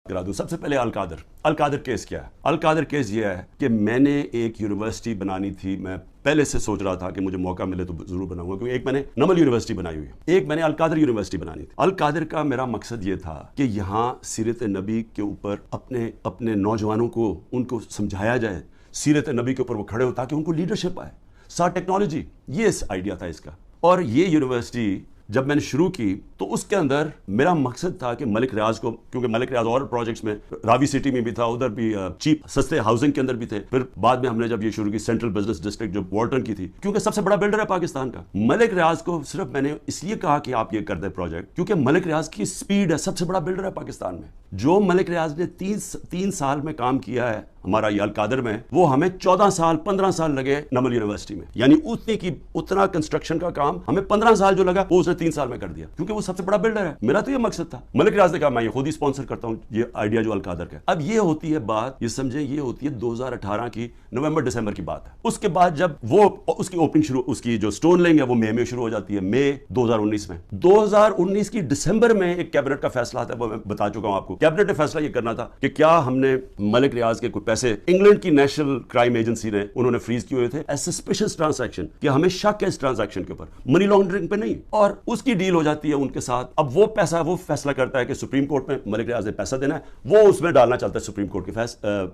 کرا دوں. سب سے پہلے القادر کیس کیا ہے؟ القادر کیس یہ ہے کہ میں نے ایک یونیورسٹی بنانی تھی. میں پہلے سے سوچ رہا تھا کہ مجھے موقع ملے تو ضرور بناؤں گا، کیونکہ ایک میں نے نمل یونیورسٹی بنائی ہوئی ہے، ایک میں نے القادر یونیورسٹی بنانی تھی. القادر کا میرا مقصد یہ تھا کہ یہااں سیرت نبی کے اوپر اپنے نوجوانوں کو ان کو سمجھایا جائے، سیرت نبی کے اوپر وہ کھڑے ہو تاکہ ان کو لیڈرشپ آئے، ساتھ ٹیکنالوجی. یہ آئیڈیا تھا اس کا. اور یہ یونیورسٹی جب میں نے شروع کی تو اس کے اندر میرا مقصد تھا کہ ملک ریاض کو، کیونکہ ملک ریاض اور پروجیکٹس میں راوی سٹی میں بھی تھا، ادھر بھی چیپ سستے ہاؤسنگ کے اندر بھی تھے. پھر بعد میں ہم نے جب یہ شروع کی سینٹرل بزنس ڈسٹرکٹ جو والٹن کی تھی، کیونکہ سب سے بڑا بلڈر ہے پاکستان کا. ملک ریاض کو صرف میں نے اس لیے کہا کہ آپ یہ کر دیں پروجیکٹ، کیونکہ ملک ریاض کی سپیڈ ہے، سب سے بڑا بلڈر ہے پاکستان میں. جو ملک ریاض نے 3 سال میں کام کیا ہے ہمارا یہ القادر میں، وہ ہمیں 14 سال 15 سال لگے نمل یونیورسٹی میں. یعنی اتنا کنسٹرکشن کا کام ہمیں 15 سال جو لگا وہ اس نے 3 سال میں کر دیا، کیونکہ وہ سب سے بڑا بلڈر ہے. میرا تو یہ مقصد تھا. ملک ریاض نے کہا میں یہ خود ہی اسپانسر کرتا ہوں یہ آئیڈیا جو القادر کا. اب یہ ہوتی ہے بات، یہ سمجھیں یہ ہوتی ہے 2018 کی نومبر دسمبر کی بات ہے. اس کے بعد جب وہ اس کی اوپننگ شروع، اس کی جو سٹون لینگ ہے وہ مئی میں شروع ہو جاتی ہے، مئی 2019 میں. 2019 کی دسمبر میں ایک کیبنٹ کا فیصلہ آتا ہے، وہ میں بتا چکا ہوں آپ کو. کیبنٹ نے فیصلہ یہ کرنا تھا کہ کیا ہم نے ملک ریاض کے کچھ پیسے انگلینڈ کی نیشنل کرائم ایجنسی نے انہوں نے فریز کیے ہوئے تھے ایز سسپیشس ٹرانزیکشن، کہ ہمیں شک ہے اس ٹرانزیکشن کے اوپر، منی لانڈرنگ پہ نہیں. اور اس کی ڈیل ہو جاتی ہے ان کے ساتھ. اب وہ پیسہ وہ فیصلہ کرتا ہے کہ سپریم کورٹ میں ملک ریاض نے پیسہ دینا ہے، وہ اس میں ڈالنا چاہتا ہے سپریم کورٹ کے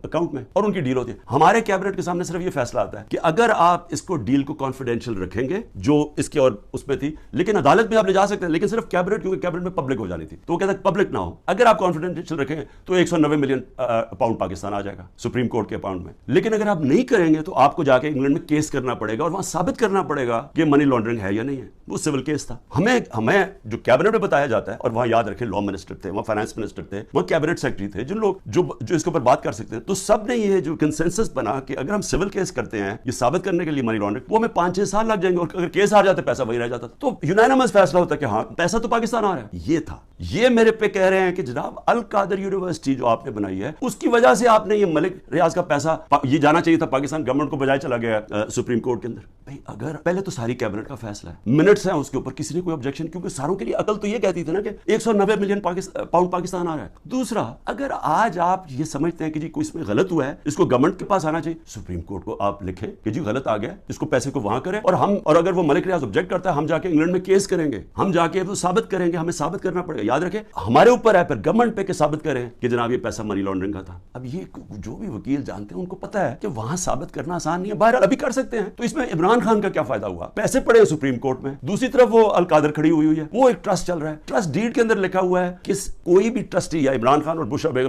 اکاؤنٹ میں، اور ان کی ڈیل ہوتی ہے. ہمارے کیبنٹ کے سامنے صرف یہ فیصلہ آتا ہے کہ اگر آپ اس کو ڈیل کو کانفیڈینشیل رکھیں گے جو اس کی اور اس میں تھی، لیکن عدالت میں آپ لے جا سکتے ہیں، لیکن صرف کیبنٹ، کیونکہ کیبنٹ میں پبلک ہو جانی تھی تو وہ کہتا ہے پبلک نہ ہو. اگر آپ کانفیڈینشیل رکھیں گے تو 190 ملین پاؤنڈ پاکستان آ جائے گا سپریم کورٹ کے اکاؤنٹ میں. لیکن اگر آپ نہیں کریں گے تو آپ کو جا کے انگلینڈ میں کیس کرنا پڑے گا اور وہاں ثابت کرنا پڑے گا کہ منی لانڈرنگ ہے یا نہیں ہے. وہ سول کیس تھا. ہمیں جو کیبنٹ میں بتایا جاتا ہے، اور وہاں یاد رکھیں لا منسٹر تھے، وہاں فائنانس منسٹر تھے، وہاں کیبنٹ سیکرٹری تھے، جن لوگ جو اس کے اوپر بات کر سکتے ہیں. تو سب نے یہ جو کنسنسس بنا کہ اگر ہم سول کیس کرتے ہیں یہ ثابت کرنے کے لیے منی لانڈرنگ، وہ ہمیں 5-6 سال لگ جائیں گے، اور اگر کیس ہار جاتے پیسہ وہی رہ جاتا. تو یونانیمس فیصلہ ہوتا کہ ہاں پیسہ تو پاکستان آ رہا ہے. یہ تھا. یہ میرے پہ کہہ رہے ہیں کہ جناب القادر یونیورسٹی جو آپ نے بنائی ہے اس کی وجہ سے آپ نے یہ ملک ریاض کا پیسہ یہ جانا چاہیے تھا پاکستان گورنمنٹ کو، بجائے چلا گیا سپریم کورٹ کے اندر. بھائی اگر پہلے تو ساری کیبنٹ کا فیصلہ ہے، منٹس ہیں اس کے اوپر، کسی نے کوئی آبجیکشن، کیونکہ ساروں کے لیے عقل تو یہ کہتی تھی نا کہ 190 ملین پاؤنڈ پاکستان آ رہا ہے. دوسرا، اگر آج آپ یہ سمجھتے ہیں کہ جی کوئی اس میں غلط ہوا ہے، اس کو گورنمنٹ کے پاس آنا چاہیے، سپریم کورٹ کو آپ لکھیں کہ جی غلط آ گیا، اس کو پیسے کو وہاں کریں، اور اگر وہ ملک ریاض آبجیکٹ کرتا ہے ہم جا کے انگلینڈ میں کیس کریں گے، ہم جا کے وہ ثابت کریں گے، ہمیں ثابت کرنا پڑے گا. یاد رکھیں ہمارے اوپر ہے پھر گورنمنٹ پہ کہ ثابت کریں کہ جناب یہ پیسہ منی لانڈرنگ کا تھا. اب یہ جو بھی وکیل جانتے ہیں ان کو پتا ہے کہ وہاں ثابت کرنا آسان نہیں ہے. بہرحال ابھی کر سکتے ہیں. تو اس میں عمران خان کا کیا فائدہ ہوا؟ پیسے پڑے سپریم کورٹ میں. دوسری طرف وہ القادر کھڑی ہوئی ہے، وہ ایک ٹرسٹ چل رہا ہے، ٹرسٹ ڈیڈ کے اندر لکھا ہوا ہے کہ کوئی بھی ٹرسٹی یا عمران خان اور بشرا بیگم